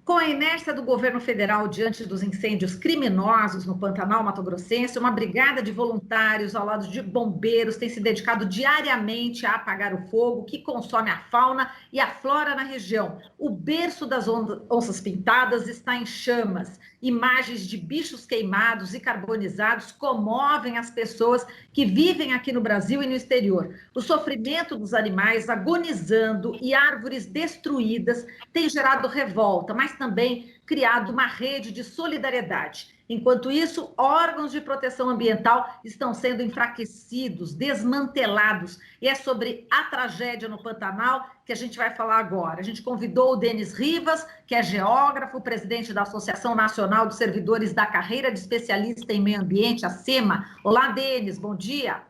Com a inércia do governo federal diante dos incêndios criminosos no Pantanal Mato-Grossense, uma brigada de voluntários ao lado de bombeiros tem se dedicado diariamente a apagar o fogo que consome a fauna e a flora na região. O berço das onças pintadas está em chamas. Imagens de bichos queimados e carbonizados comovem as pessoas que vivem aqui no Brasil e no exterior. O sofrimento dos animais agonizando e árvores destruídas tem gerado revolta, mas também criado uma rede de solidariedade. Enquanto isso, órgãos de proteção ambiental estão sendo enfraquecidos, desmantelados. E é sobre a tragédia no Pantanal que a gente vai falar agora. A gente convidou o Denis Rivas, que é geógrafo, presidente da Associação Nacional dos Servidores da Carreira de Especialista em Meio Ambiente, a SEMA. Olá, Denis, bom dia.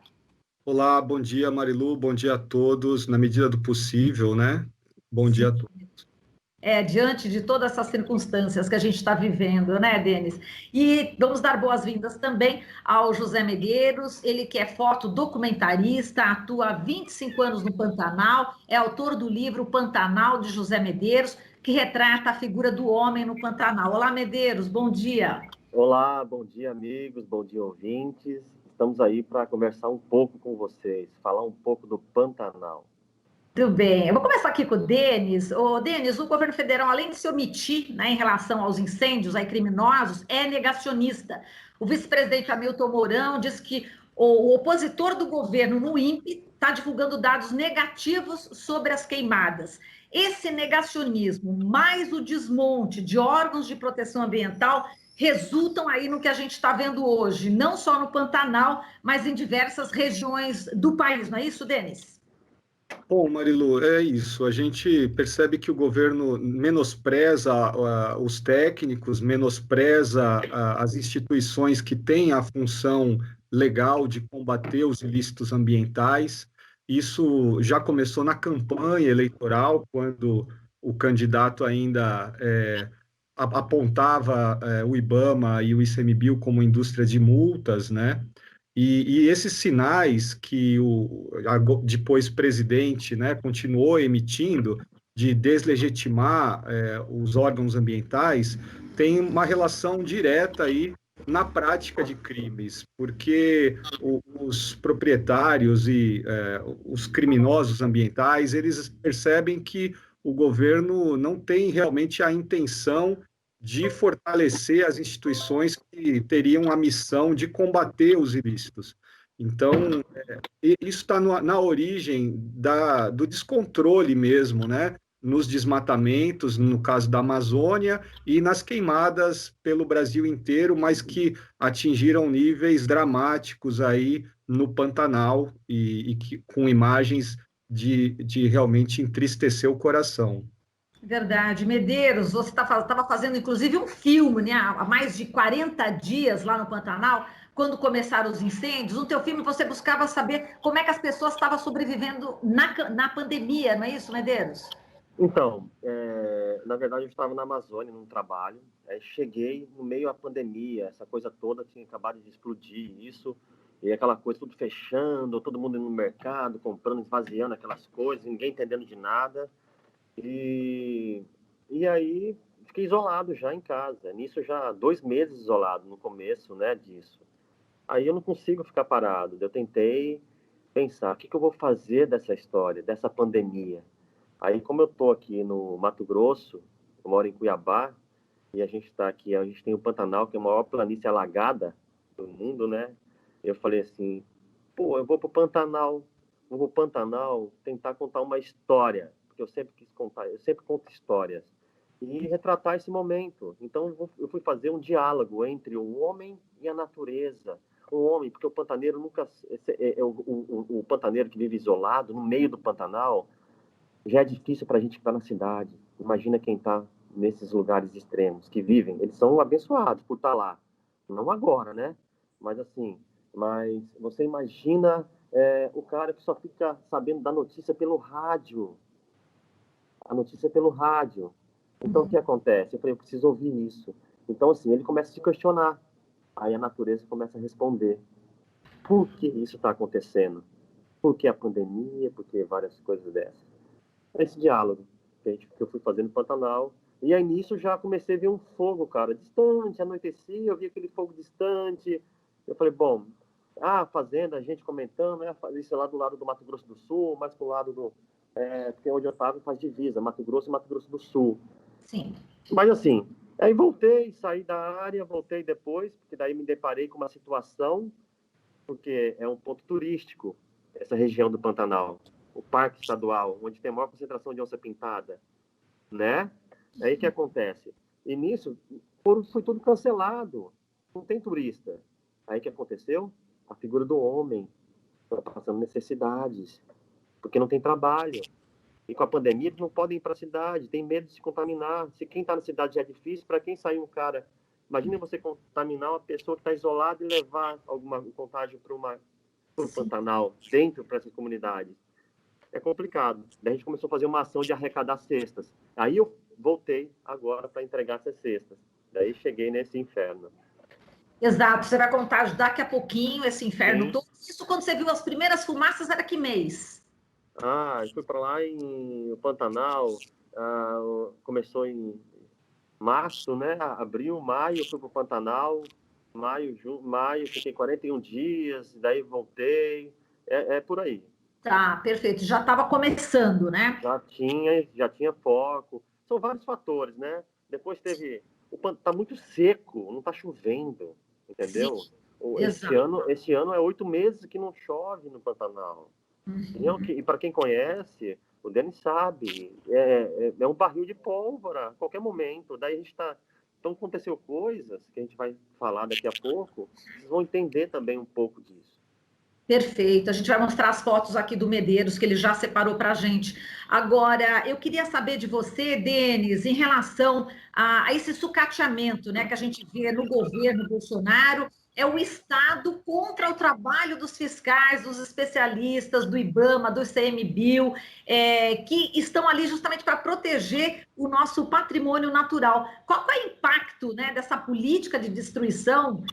Olá, bom dia, Marilu, bom dia a todos, na medida do possível, né? Bom dia a todos. Diante de todas essas circunstâncias que a gente está vivendo, né, Denis? E vamos dar boas-vindas também ao José Medeiros, ele que é fotodocumentarista, atua há 25 anos no Pantanal, é autor do livro Pantanal de José Medeiros, que retrata a figura do homem no Pantanal. Olá, Medeiros, bom dia. Olá, bom dia, amigos, bom dia, ouvintes. Estamos aí para conversar um pouco com vocês, falar um pouco do Pantanal. Tudo bem, eu vou começar aqui com o Denis. Denis, o governo federal, além de se omitir, né, em relação aos incêndios aí, criminosos, é negacionista. O vice-presidente Hamilton Mourão diz que o opositor do governo no INPE está divulgando dados negativos sobre as queimadas. Esse negacionismo, mais o desmonte de órgãos de proteção ambiental, resultam aí no que a gente está vendo hoje, não só no Pantanal, mas em diversas regiões do país, não é isso, Denis? Bom, Marilu, é isso. A gente percebe que o governo menospreza os técnicos, menospreza as instituições que têm a função legal de combater os ilícitos ambientais. Isso já começou na campanha eleitoral, quando o candidato ainda apontava o IBAMA e o ICMBio como indústria de multas, né? E esses sinais que depois presidente, né, continuou emitindo de deslegitimar os órgãos ambientais tem uma relação direta aí na prática de crimes, porque os proprietários e os criminosos ambientais, eles percebem que o governo não tem realmente a intenção de fortalecer as instituições que teriam a missão de combater os ilícitos. Então, isso está na origem do descontrole mesmo, né? Nos desmatamentos, no caso da Amazônia, e nas queimadas pelo Brasil inteiro, mas que atingiram níveis dramáticos aí no Pantanal com imagens de realmente entristecer o coração. Verdade. Medeiros, você estava fazendo, inclusive, um filme, né, há mais de 40 dias lá no Pantanal, quando começaram os incêndios. No teu filme, você buscava saber como é que as pessoas estavam sobrevivendo na pandemia, não é isso, Medeiros? Então, na verdade, eu estava na Amazônia, num trabalho, aí cheguei no meio da pandemia, essa coisa toda tinha acabado de explodir, isso, e aquela coisa tudo fechando, todo mundo indo no mercado, comprando, esvaziando aquelas coisas, ninguém entendendo de nada. E aí fiquei isolado já em casa. Nisso já 2 meses isolado no começo, né, disso. Aí eu não consigo ficar parado. Eu tentei pensar, o que eu vou fazer dessa história, dessa pandemia? Aí como eu tô aqui no Mato Grosso, eu moro em Cuiabá, e a gente está aqui, a gente tem o Pantanal, que é a maior planície alagada do mundo, né? Eu falei assim, pô, eu vou pro Pantanal tentar contar uma história, porque eu sempre quis contar, eu sempre conto histórias, e retratar esse momento. Então eu fui fazer um diálogo entre o homem e a natureza. O homem, porque o pantaneiro nunca, o pantaneiro que vive isolado, no meio do Pantanal, já é difícil para a gente estar na cidade. Imagina quem está nesses lugares extremos, que vivem, eles são abençoados por estar lá. Não agora, né? Mas assim, mas você imagina o cara que só fica sabendo da notícia pelo rádio. A notícia é pelo rádio. Então, o que acontece? Eu falei, eu preciso ouvir isso. Então, assim, ele começa a se questionar. Aí a natureza começa a responder. Por que isso está acontecendo? Por que a pandemia? Por que várias coisas dessas? Esse diálogo que eu fui fazendo no Pantanal, E aí nisso já comecei a ver um fogo, cara, distante, anoitecia, eu vi aquele fogo distante. Eu falei, bom, fazenda, a gente comentando, né? Isso é lá do lado do Mato Grosso do Sul, mais pro lado do. Porque onde eu estava faz divisa, Mato Grosso e Mato Grosso do Sul. Sim. Mas assim, aí voltei, saí da área, voltei depois, porque daí me deparei com uma situação, porque é um ponto turístico, essa região do Pantanal, o Parque Estadual, onde tem a maior concentração de onça-pintada, né? Aí o que acontece? E nisso, foi tudo cancelado, não tem turista. Aí o que aconteceu? A figura do homem está passando necessidades, porque não tem trabalho. E com a pandemia, eles não podem ir para a cidade, tem medo de se contaminar. Se quem está na cidade já é difícil, para quem sair um cara. Imagina você contaminar uma pessoa que está isolada e levar alguma contágio para o Pantanal, dentro para essas comunidades. É complicado. Daí a gente começou a fazer uma ação de arrecadar cestas. Aí eu voltei agora para entregar essas cestas. Daí cheguei nesse inferno. Exato, você vai contar daqui a pouquinho esse inferno Sim. todo. Isso quando você viu as primeiras fumaças era que mês? Eu fui para lá em Pantanal, começou em março, né? Abril, maio, eu fui para o Pantanal, maio, fiquei 41 dias, daí voltei, é por aí. Tá, perfeito. Já estava começando, né? Já tinha foco, são vários fatores, né? Depois teve, tá muito seco, não tá chovendo, entendeu? Sim, exato. Esse ano é 8 meses que não chove no Pantanal. E para quem conhece, o Denis sabe, é um barril de pólvora a qualquer momento. Daí a gente está. Então aconteceu coisas que a gente vai falar daqui a pouco, vocês vão entender também um pouco disso. Perfeito. A gente vai mostrar as fotos aqui do Medeiros, que ele já separou para a gente. Agora, eu queria saber de você, Denis, em relação a esse sucateamento, né, que a gente vê no governo Bolsonaro, é o Estado contra o trabalho dos fiscais, dos especialistas, do IBAMA, do ICMBio, que estão ali justamente para proteger o nosso patrimônio natural. Qual é o impacto, né, dessa política de destruição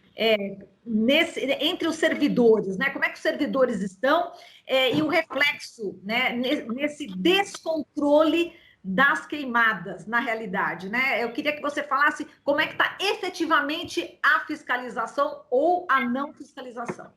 entre os servidores, né? Como é que os servidores estão e o reflexo, né, nesse descontrole das queimadas, na realidade, né? Eu queria que você falasse como é que está efetivamente a fiscalização ou a não fiscalização.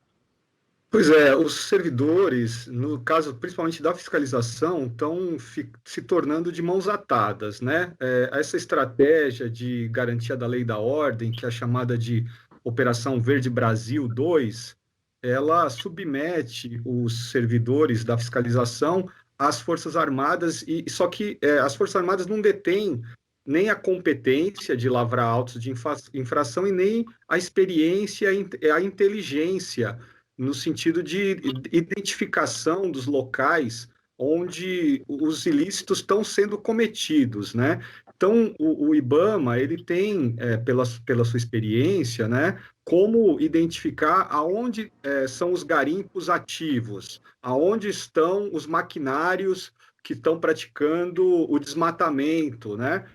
Pois é, os servidores, no caso principalmente da fiscalização, estão se tornando de mãos atadas, né? Essa estratégia de garantia da lei e da ordem, que é a chamada de Operação Verde Brasil 2, ela submete os servidores da fiscalização às Forças Armadas, só que as Forças Armadas não detêm nem a competência de lavrar autos de infração e nem a experiência, a inteligência no sentido de identificação dos locais onde os ilícitos estão sendo cometidos, né? Então, o IBAMA, ele tem, pela sua experiência, né, como identificar aonde são os garimpos ativos, aonde estão os maquinários que estão praticando o desmatamento, né?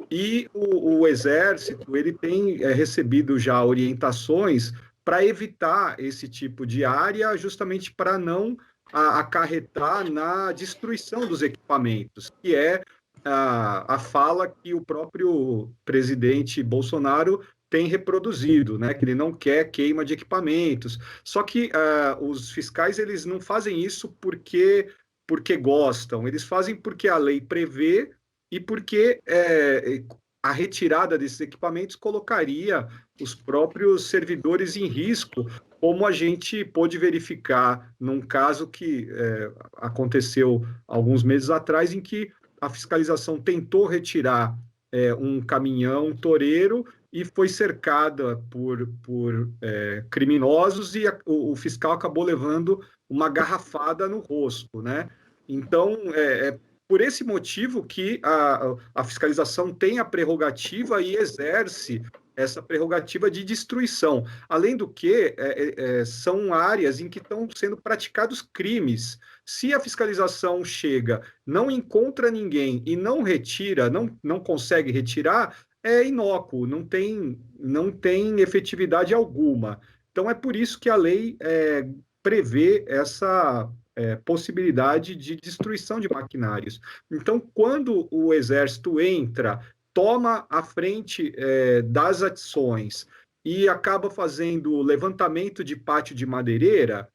E o Exército, ele tem recebido já orientações para evitar esse tipo de área, justamente para não acarretar na destruição dos equipamentos, que é a fala que o próprio presidente Bolsonaro tem reproduzido, né, que ele não quer queima de equipamentos. Só que os fiscais eles não fazem isso porque gostam, eles fazem porque a lei prevê e porque a retirada desses equipamentos colocaria os próprios servidores em risco, como a gente pôde verificar num caso que aconteceu alguns meses atrás, em que a fiscalização tentou retirar um caminhão toureiro e foi cercada por criminosos e o fiscal acabou levando uma garrafada no rosto, né? Então, por esse motivo que a fiscalização tem a prerrogativa e exerce essa prerrogativa de destruição. Além do que, são áreas em que estão sendo praticados crimes. Se a fiscalização chega, não encontra ninguém e não retira, não consegue retirar, é inócuo, não tem efetividade alguma. Então, é por isso que a lei prevê essa possibilidade de destruição de maquinários. Então, quando o Exército entra toma a frente das ações e acaba fazendo levantamento de pátio de madeireira,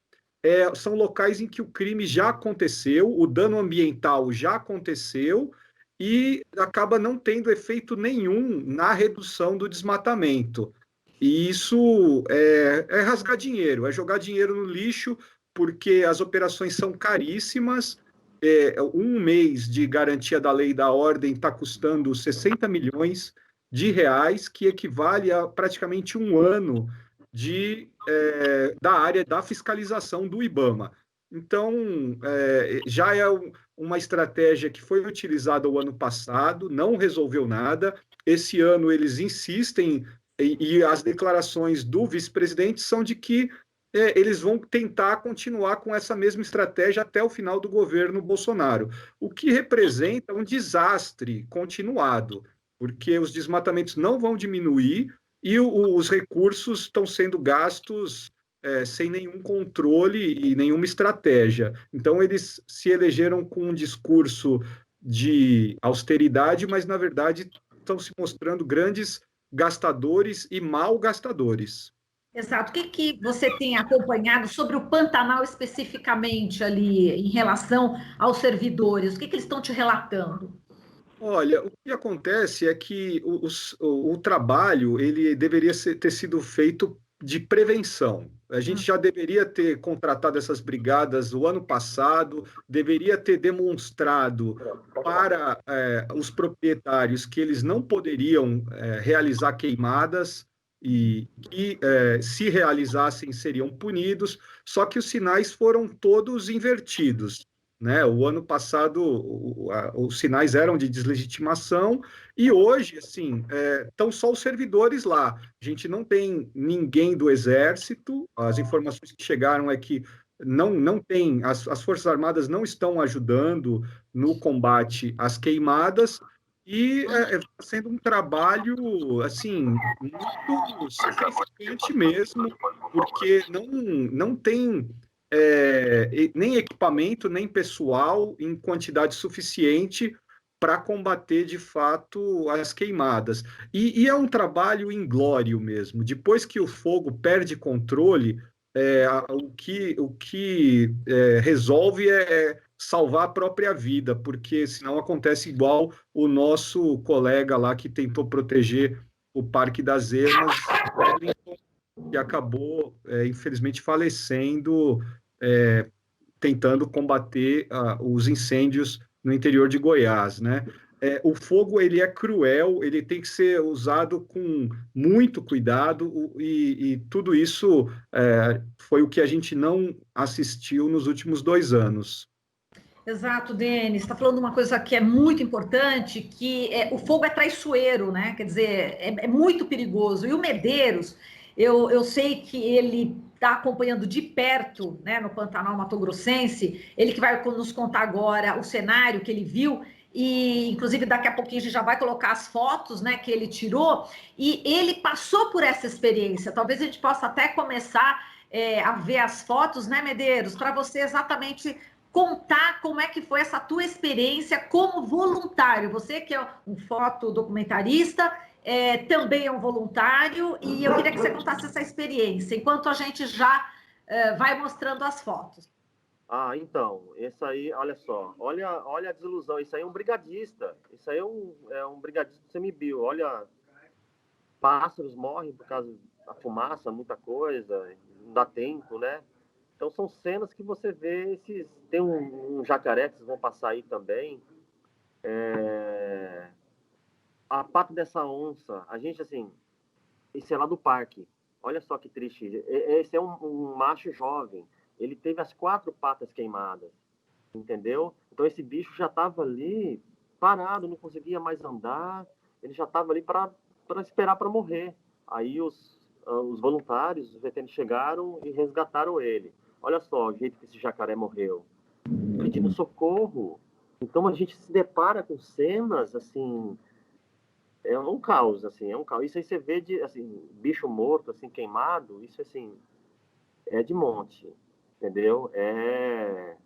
são locais em que o crime já aconteceu, o dano ambiental já aconteceu e acaba não tendo efeito nenhum na redução do desmatamento. E isso é rasgar dinheiro, é jogar dinheiro no lixo, porque as operações são caríssimas. Um mês de garantia da lei e da ordem está custando 60 milhões de reais, que equivale a praticamente um ano da área da fiscalização do IBAMA. Então, já é uma estratégia que foi utilizada o ano passado, não resolveu nada. Esse ano eles insistem, e as declarações do vice-presidente são de que eles vão tentar continuar com essa mesma estratégia até o final do governo Bolsonaro, o que representa um desastre continuado, porque os desmatamentos não vão diminuir e os recursos estão sendo gastos sem nenhum controle e nenhuma estratégia. Então, eles se elegeram com um discurso de austeridade, mas, na verdade, estão se mostrando grandes gastadores e mal gastadores. Exato. O que você tem acompanhado sobre o Pantanal especificamente ali, em relação aos servidores? O que eles estão te relatando? Olha, o que acontece é que o trabalho ele deveria ter sido feito de prevenção. A gente já deveria ter contratado essas brigadas o ano passado, deveria ter demonstrado para os proprietários que eles não poderiam realizar queimadas e que, se realizassem, seriam punidos, só que os sinais foram todos invertidos, né? O ano passado os sinais eram de deslegitimação e hoje, assim, estão só os servidores lá. A gente não tem ninguém do Exército. As informações que chegaram é que não tem, as Forças Armadas não estão ajudando no combate às queimadas e está sendo um trabalho, assim, muito sacrificante mesmo, porque não tem nem equipamento, nem pessoal em quantidade suficiente para combater de fato as queimadas. E é um trabalho inglório mesmo. Depois que o fogo perde controle, o que resolve é salvar a própria vida, porque senão acontece igual o nosso colega lá que tentou proteger o Parque das Emas, que acabou, infelizmente, falecendo, tentando combater os incêndios no interior de Goiás, né? O fogo ele é cruel, ele tem que ser usado com muito cuidado e tudo isso foi o que a gente não assistiu nos últimos 2 anos. Exato, Denis. Está falando uma coisa que é muito importante, que o fogo é traiçoeiro, né? Quer dizer, é muito perigoso. E o Medeiros, eu sei que ele está acompanhando de perto, né, no Pantanal Mato Grossense, ele que vai nos contar agora o cenário que ele viu, e inclusive daqui a pouquinho a gente já vai colocar as fotos, né, que ele tirou, e ele passou por essa experiência. Talvez a gente possa até começar a ver as fotos, né, Medeiros, para você exatamente contar como é que foi essa tua experiência como voluntário. Você que é um fotodocumentarista, também é um voluntário, e eu queria que você contasse essa experiência, enquanto a gente já vai mostrando as fotos. Então, esse aí, olha só, olha a desilusão, isso aí é um brigadista, isso aí é um brigadista do CMBio, olha, pássaros morrem por causa da fumaça, muita coisa, não dá tempo, né? Então são cenas que você vê tem um jacaré que vocês vão passar aí também. A pata dessa onça, a gente assim, esse é lá do parque. Olha só que triste. Esse é um macho jovem. Ele teve as 4 patas queimadas, entendeu? Então esse bicho já estava ali parado, não conseguia mais andar. Ele já estava ali para esperar para morrer. Aí os voluntários, os veterinários chegaram e resgataram ele. Olha só o jeito que esse jacaré morreu, pedindo socorro. Então a gente se depara com cenas assim, é um caos, assim, é um caos. Isso aí você vê de assim, bicho morto, assim, queimado, isso assim, é de monte, entendeu? É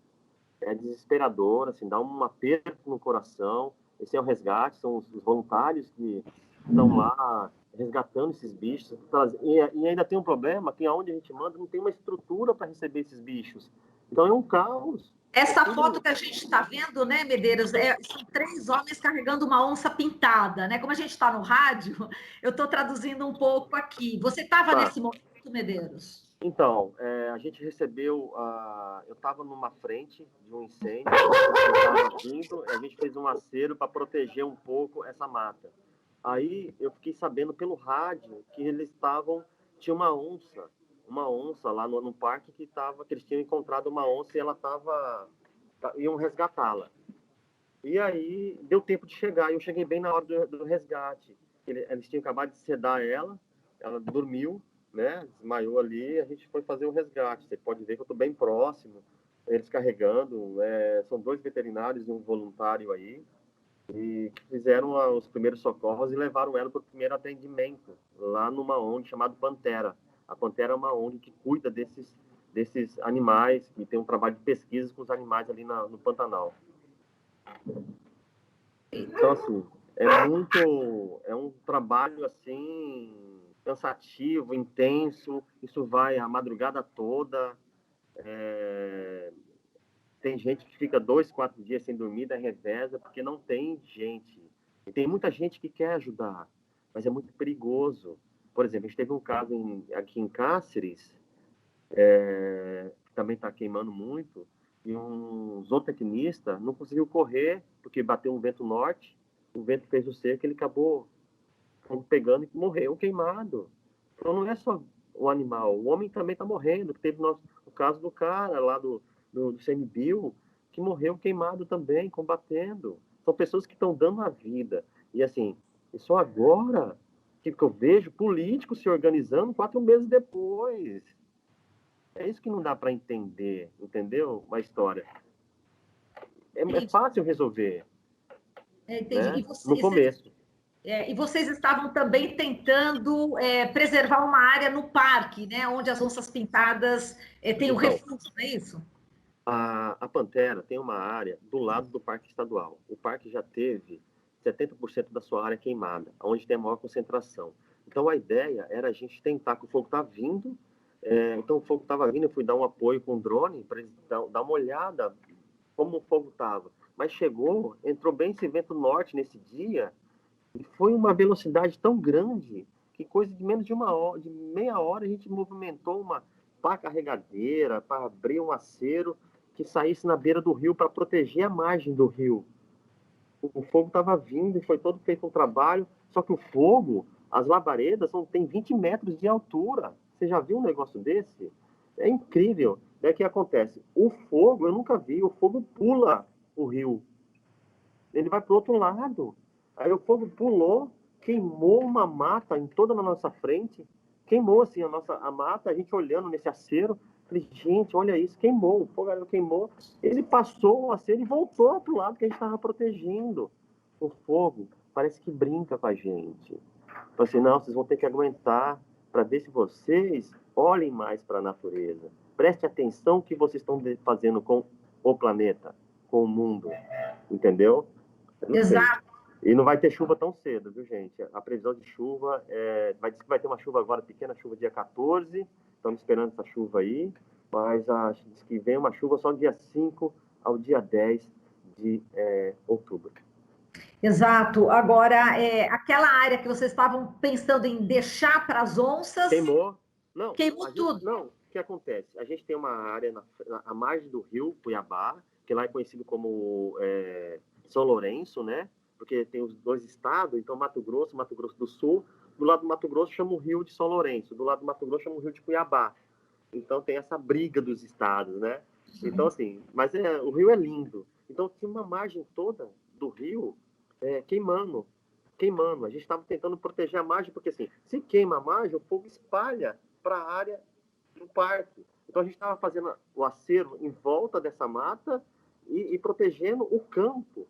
desesperador, assim, dá um aperto no coração. Esse é o resgate, são os voluntários que estão lá resgatando esses bichos. E ainda tem um problema que aonde a gente manda não tem uma estrutura para receber esses bichos. Então é um caos. Essa foto que a gente está vendo, né, Medeiros, são 3 homens carregando uma onça pintada, né? Como a gente está no rádio, eu estou traduzindo um pouco aqui. Você estava nesse momento, Medeiros? Então, a gente recebeu, eu estava numa frente de um incêndio, estava vindo, a gente fez um acero para proteger um pouco essa mata. Aí eu fiquei sabendo pelo rádio que tinha uma onça lá no parque que eles tinham encontrado uma onça e iam resgatá-la. E aí deu tempo de chegar, e eu cheguei bem na hora do resgate. Eles tinham acabado de sedar ela dormiu, né? Desmaiou ali, a gente foi fazer o resgate. Você pode ver que eu estou bem próximo, eles carregando, são 2 veterinários e um voluntário aí, e que fizeram os primeiros socorros e levaram ela para o primeiro atendimento, lá numa ONG chamada Pantera. A Pantera é uma ONG que cuida desses animais, que tem um trabalho de pesquisa com os animais ali no Pantanal. Então, assim, é um trabalho, assim, cansativo, intenso, isso vai a madrugada toda, tem gente que fica 2, 4 dias sem dormir, da reveza, porque não tem gente. E tem muita gente que quer ajudar, mas é muito perigoso. Por exemplo, a gente teve um caso aqui em Cáceres, que também está queimando muito, e um zootecnista não conseguiu correr, porque bateu um vento norte, o vento fez o cerco, ele acabou pegando e morreu queimado. Então não é só o animal, o homem também está morrendo. Teve o caso do cara lá do CMBio, que morreu queimado também, combatendo. São pessoas que estão dando a vida. E assim, e só agora que eu vejo políticos se organizando 4 meses depois. É isso que não dá para entender, entendeu? Uma história. É fácil resolver, Entendi. né? No começo. E vocês estavam também tentando preservar uma área no parque, né? Onde as onças pintadas têm o refúgio, não é isso? A Pantera tem uma área do lado do Parque Estadual. O parque já teve 70% da sua área queimada, onde tem a maior concentração. Então, a ideia era a gente tentar, que o fogo está vindo, então o fogo estava vindo, eu fui dar um apoio com o drone para eles dar uma olhada como o fogo estava. Mas chegou, entrou bem esse vento norte nesse dia, e foi uma velocidade tão grande que coisa de menos de uma hora, de meia hora, a gente movimentou uma pá carregadeira para abrir um acero que saísse na beira do rio para proteger a margem do rio. O fogo estava vindo e foi todo feito um trabalho, só que o fogo, as labaredas, tem 20 metros de altura. Você já viu um negócio desse? É incrível. Daí o que acontece? O fogo, eu nunca vi, o fogo pula o rio. Ele vai para o outro lado. Aí o fogo pulou, queimou uma mata em toda na nossa frente, queimou assim a mata, a gente olhando nesse acero. Falei, gente, olha isso, queimou, o fogo queimou. Ele passou o acero e voltou para o lado que a gente estava protegendo. O fogo parece que brinca com a gente. Falei assim, não, vocês vão ter que aguentar para ver se vocês olhem mais para a natureza. Preste atenção no que vocês estão fazendo com o planeta, com o mundo. Entendeu? Exato. E não vai ter chuva tão cedo, viu, gente? A previsão de chuva diz que vai ter uma chuva agora, pequena chuva, dia 14. Estamos esperando essa chuva aí. Mas diz que vem uma chuva só dia 5 ao dia 10 de outubro. Exato. Agora, aquela área que vocês estavam pensando em deixar para as onças... Queimou. Não, queimou tudo. Não, o que acontece? A gente tem uma área à margem do rio Cuiabá, que lá é conhecido como São Lourenço, né? Porque tem os 2 estados, então Mato Grosso do Sul. Do lado do Mato Grosso chama o rio de São Lourenço, do lado do Mato Grosso chama o rio de Cuiabá. Então tem essa briga dos estados, né? Então assim, mas o rio é lindo. Então tinha uma margem toda do rio queimando. A gente estava tentando proteger a margem, porque assim, se queima a margem, o fogo espalha para a área do parque. Então a gente estava fazendo o acero em volta dessa mata e protegendo o campo.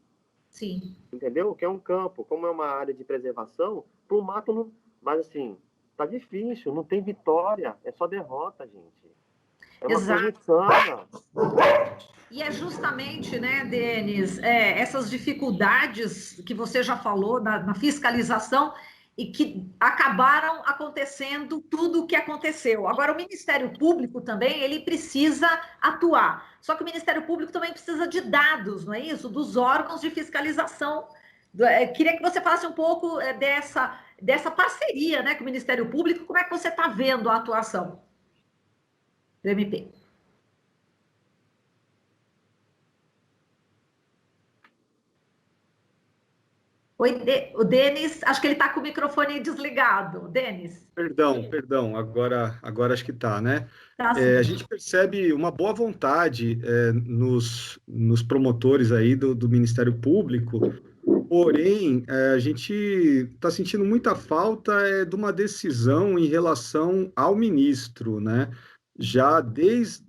Sim. Entendeu? Que é um campo, como é uma área de preservação, para o mato não... Mas assim, tá difícil, não tem vitória, é só derrota, gente. É uma coisa Exato. insana. E é justamente, né, Denis, essas dificuldades que você já falou na fiscalização e que acabaram acontecendo tudo o que aconteceu. Agora, o Ministério Público também, ele precisa atuar. Só que o Ministério Público também precisa de dados, não é isso? Dos órgãos de fiscalização. Queria que você falasse um pouco dessa parceria, né, com o Ministério Público. Como é que você está vendo a atuação do MP? Oi, o Denis, acho que ele está com o microfone desligado. Denis. Perdão, agora acho que está, né? Tá, A gente percebe uma boa vontade nos promotores aí do Ministério Público, porém, a gente está sentindo muita falta de uma decisão em relação ao ministro, né? Já desde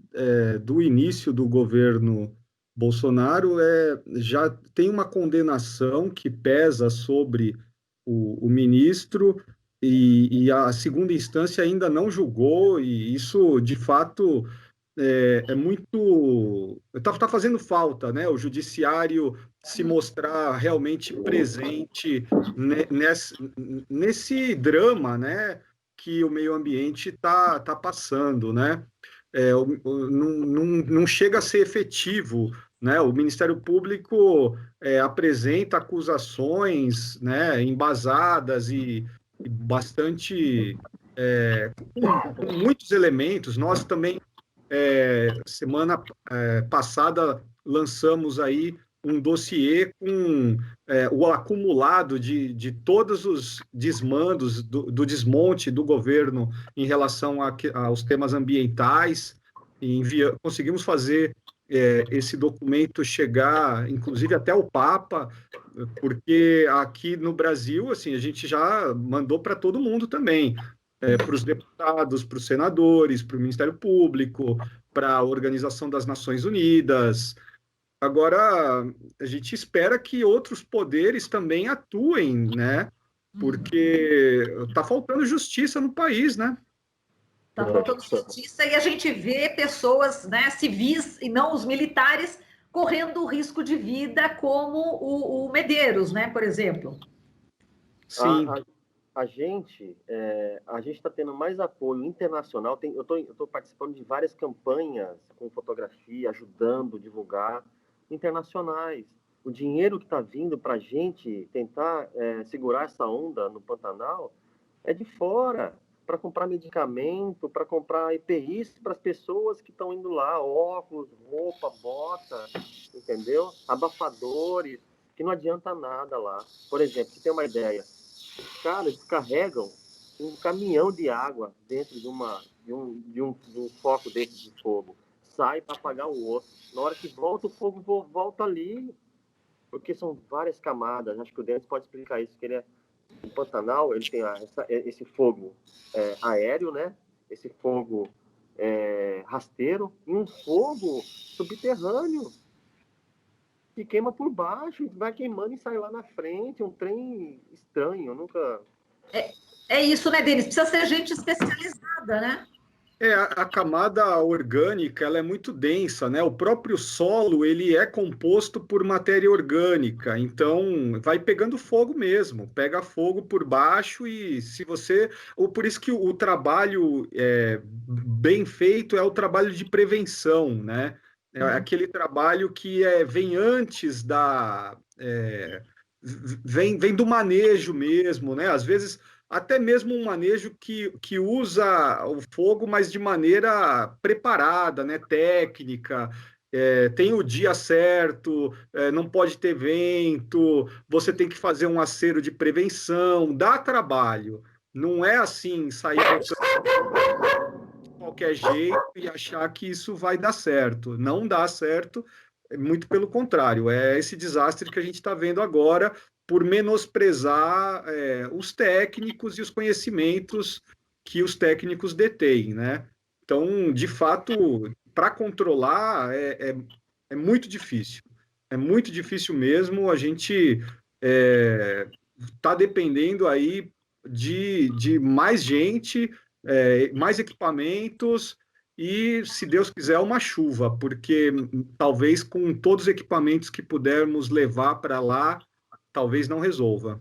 do início do governo Bolsonaro, já tem uma condenação que pesa sobre o ministro, e a segunda instância ainda não julgou, e isso, de fato, é muito. Tá fazendo falta, né? O judiciário se mostrar realmente presente nesse drama, né? Que o meio ambiente tá passando, né? Não chega a ser efetivo, né? O Ministério Público apresenta acusações, né, embasadas e bastante com muitos elementos. Nós também semana passada lançamos aí um dossiê com o acumulado de todos os desmandos do desmonte do governo em relação aos temas ambientais, e conseguimos fazer esse documento chegar, inclusive, até o Papa, porque aqui no Brasil, assim, a gente já mandou para todo mundo também, para os deputados, para os senadores, para o Ministério Público, para a Organização das Nações Unidas. Agora, a gente espera que outros poderes também atuem, né? Porque está faltando justiça no país, né? Está faltando justiça e a gente vê pessoas, né, civis e não os militares correndo risco de vida, como o Medeiros, né, por exemplo. Sim. A gente está tendo mais apoio internacional. Eu estou participando de várias campanhas com fotografia, ajudando a divulgar, internacionais. O dinheiro que está vindo para a gente tentar segurar essa onda no Pantanal é de fora, para comprar medicamento, para comprar EPIs para as pessoas que estão indo lá, óculos, roupa, bota, entendeu? Abafadores, que não adianta nada lá. Por exemplo, você tem uma ideia, os caras descarregam um caminhão de água dentro de um foco desse de fogo, sai para apagar o outro. Na hora que volta, o fogo volta ali, porque são várias camadas. Acho que o Denis pode explicar isso, que o Pantanal, ele tem esse fogo aéreo, né? Esse fogo rasteiro, e um fogo subterrâneo que queima por baixo, vai queimando e sai lá na frente. Um trem estranho, eu nunca... É isso, né, Denis? Precisa ser gente especializada, né? A camada orgânica, ela é muito densa, né? O próprio solo, ele é composto por matéria orgânica, então vai pegando fogo mesmo, pega fogo por baixo. E se você... Por isso que o trabalho bem feito é o trabalho de prevenção, né? É aquele trabalho que vem antes vem do manejo mesmo, né? Às vezes até mesmo um manejo que usa o fogo, mas de maneira preparada, né, técnica, tem o dia certo, não pode ter vento, você tem que fazer um acero de prevenção, dá trabalho. Não é assim, sair de qualquer jeito e achar que isso vai dar certo. Não dá certo, muito pelo contrário, é esse desastre que a gente está vendo agora, por menosprezar os técnicos e os conhecimentos que os técnicos detêm, né? Então, de fato, para controlar é muito difícil. É muito difícil mesmo. A gente está dependendo aí de mais gente, mais equipamentos e, se Deus quiser, uma chuva, porque talvez com todos os equipamentos que pudermos levar para lá, talvez não resolva.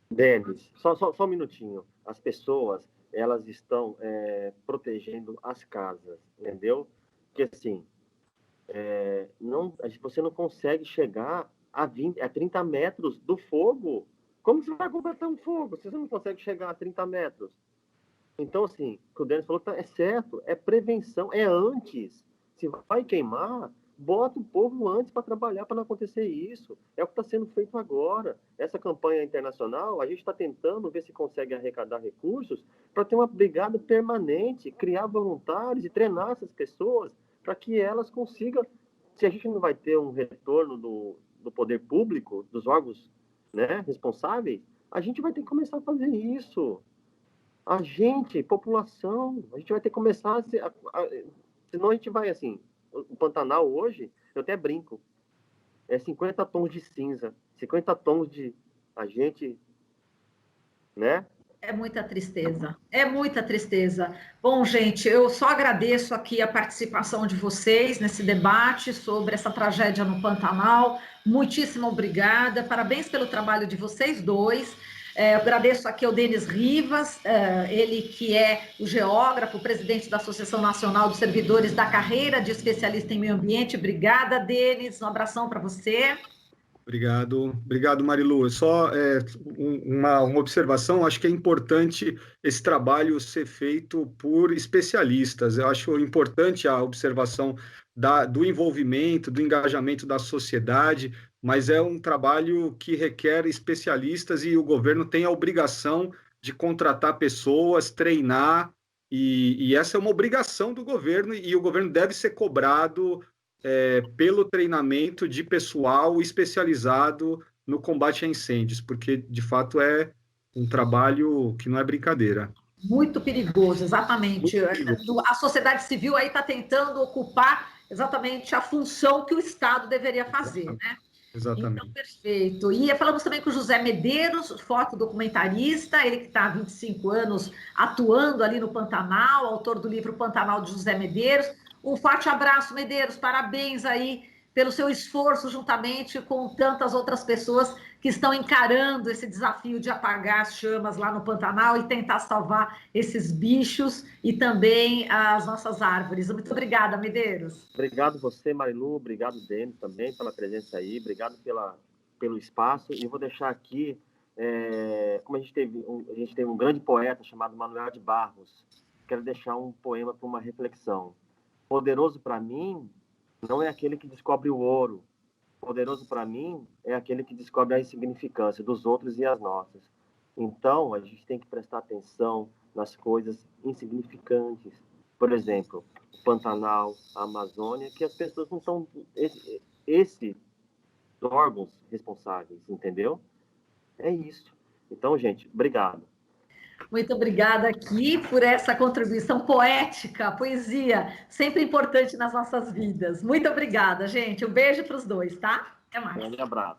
Denis, só um minutinho. As pessoas, elas estão protegendo as casas, entendeu? Porque assim, você não consegue chegar a 30 metros do fogo. Como você vai combater um fogo se você não consegue chegar a 30 metros? Então, assim, o que o Denis falou é certo, é prevenção, é antes. Se vai queimar, bota o povo antes para trabalhar para não acontecer isso. É o que está sendo feito agora. Essa campanha internacional, a gente está tentando ver se consegue arrecadar recursos para ter uma brigada permanente, criar voluntários e treinar essas pessoas para que elas consigam. Se a gente não vai ter um retorno do poder público, dos órgãos, né, responsáveis, a gente vai ter que começar a fazer isso. A gente, população, a gente vai ter que começar senão a gente vai assim, o Pantanal hoje, eu até brinco, é 50 tons de cinza, 50 tons de a gente, né? É muita tristeza, é muita tristeza. Bom, gente, eu só agradeço aqui a participação de vocês nesse debate sobre essa tragédia no Pantanal. Muitíssimo obrigada, parabéns pelo trabalho de vocês dois. Eu agradeço aqui ao Denis Rivas, ele que é o geógrafo, presidente da Associação Nacional dos Servidores da Carreira de Especialista em Meio Ambiente. Obrigada, Denis, um abração para você. Obrigado, Marilu. Só uma observação, acho que é importante esse trabalho ser feito por especialistas. Eu acho importante a observação do envolvimento, do engajamento da sociedade, mas é um trabalho que requer especialistas e o governo tem a obrigação de contratar pessoas, treinar, e essa é uma obrigação do governo, e o governo deve ser cobrado pelo treinamento de pessoal especializado no combate a incêndios, porque, de fato, é um trabalho que não é brincadeira. Muito perigoso, exatamente. Muito perigoso. A sociedade civil aí está tentando ocupar exatamente a função que o Estado deveria fazer, né? Exatamente. Então, perfeito. E falamos também com o José Medeiros, fotodocumentarista, ele que está há 25 anos atuando ali no Pantanal, autor do livro Pantanal de José Medeiros. Um forte abraço, Medeiros, parabéns aí pelo seu esforço juntamente com tantas outras pessoas que estão encarando esse desafio de apagar as chamas lá no Pantanal e tentar salvar esses bichos e também as nossas árvores. Muito obrigada, Medeiros. Obrigado você, Marilu, obrigado, Denis, também pela presença aí, obrigado pelo espaço. E vou deixar aqui, como a gente teve um grande poeta chamado Manuel de Barros, quero deixar um poema para uma reflexão. Poderoso para mim não é aquele que descobre o ouro. Poderoso para mim é aquele que descobre a insignificância dos outros e as nossas. Então, a gente tem que prestar atenção nas coisas insignificantes. Por exemplo, o Pantanal, a Amazônia, que as pessoas não estão... Esses órgãos responsáveis, entendeu? É isso. Então, gente, obrigado. Muito obrigada aqui por essa contribuição poética, poesia, sempre importante nas nossas vidas. Muito obrigada, gente. Um beijo para os dois, tá? Até mais. Um grande abraço.